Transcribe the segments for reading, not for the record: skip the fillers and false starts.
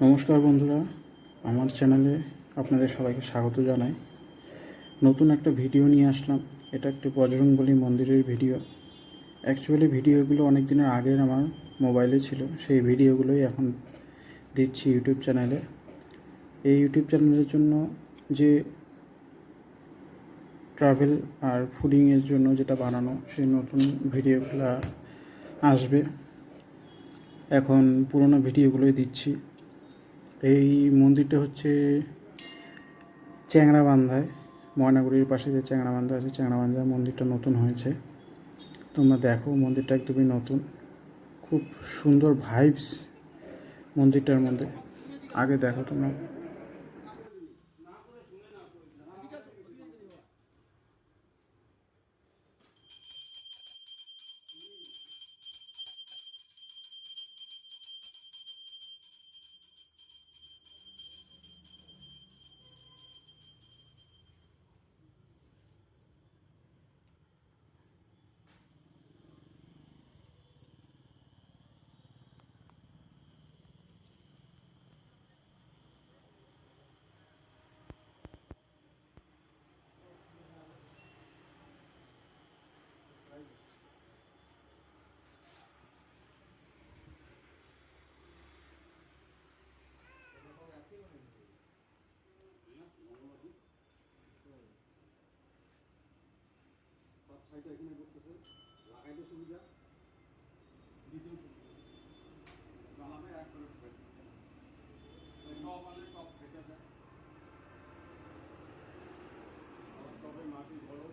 নমস্কার বন্ধুরা, আমার চ্যানেলে আপনাদের সবাইকে স্বাগত জানাই। নতুন একটা ভিডিও নিয়ে আসলাম। এটা একটি বজরংবলী মন্দিরের ভিডিও। অ্যাকচুয়ালি ভিডিওগুলো অনেক দিনের আগের আমার মোবাইলে ছিল, সেই ভিডিওগুলোই এখন দিচ্ছি ইউটিউব চ্যানেলে। এই ইউটিউব চ্যানেলের জন্য যে ট্রাভেল আর ফুডিংয়ের জন্য যেটা বানানো, সেই নতুন ভিডিওগুলো আসবে। এখন পুরোনো ভিডিওগুলোই দিচ্ছি। এই মন্দিরটা হচ্ছে চ্যাংড়াবান্ধায়, ময়নাগুড়ির পাশে যে চ্যাংড়াবান্ধা আছে, চ্যাংড়াবান্ধায় মন্দিরটা নতুন হয়েছে। তোমরা দেখো, মন্দিরটা একদমই নতুন, খুব সুন্দর ভাইবস মন্দিরটার মধ্যে। আগে দেখো তোমরা। এখানে করতেছে লাগাইতে সুবিধা, দিতেও সুবিধা, জ্বালাবে এক করে টপ আনলে টপ ফেটে যায়, টপে মাটি ধরো।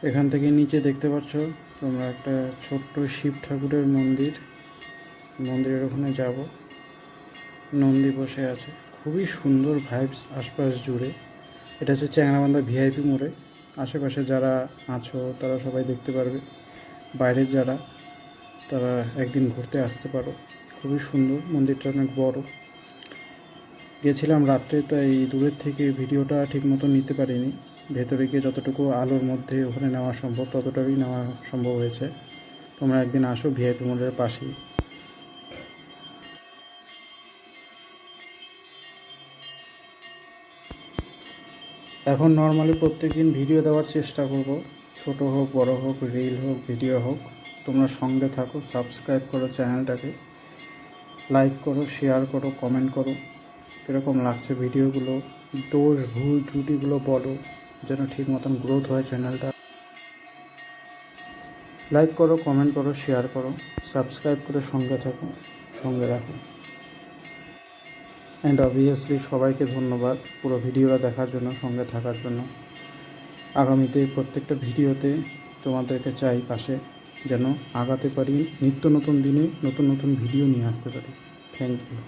এখান থেকে নিচে দেখতে পাচ্ছ তোমরা একটা ছোট্ট শিব ঠাকুরের মন্দিরের ওখানে যাব। নন্দী বসে আছে, খুবই সুন্দর ভাইবস আশপাশ জুড়ে। এটা হচ্ছে চ্যাংড়াবান্ধা ভিআইপি মোড়ে। আশেপাশে যারা আছো তারা সবাই দেখতে পারবে, বাইরের যারা তারা একদিন ঘুরতে আসতে পারো। খুবই সুন্দর, মন্দিরটা অনেক বড়। গেছিলাম রাত্রে, তাই দূরের থেকে ভিডিওটা ঠিক মতো নিতে পারিনি। ভেতরে গিয়ে যতটুকু আলোর মধ্যে ওখানে নেওয়া সম্ভব ততটাই নেওয়া সম্ভব হয়েছে। তোমরা একদিন আসো ভিআইপি মোড়ের পাশেই। এখন নর্মালি প্রত্যেকদিন ভিডিও দেওয়ার চেষ্টা করব, ছোট হোক বড় হোক, রিল হোক ভিডিও হোক। তোমরা সঙ্গে থাকো, সাবস্ক্রাইব করো চ্যানেলটাকে, লাইক করো, শেয়ার করো, কমেন্ট করো। কীরকম লাগছে ভিডিওগুলো, দোষ ভুল ত্রুটিগুলো বলো, যেন ঠিক মতন গ্রোথ হয় চ্যানেলটা। লাইক করো, কমেন্ট করো, শেয়ার করো, সাবস্ক্রাইব করে সঙ্গে থাকো, সঙ্গে রাখো। অ্যান্ড অবভিয়াসলি সবাইকে ধন্যবাদ পুরো ভিডিওটা দেখার জন্য, সঙ্গে থাকার জন্য। আগামীতে প্রত্যেকটা ভিডিওতে তোমাদেরকে চাই পাশে, যেন আগাতে পারি, নিত্য নতুন দিনে নতুন নতুন ভিডিও নিয়ে আসতে পারি। Thank you.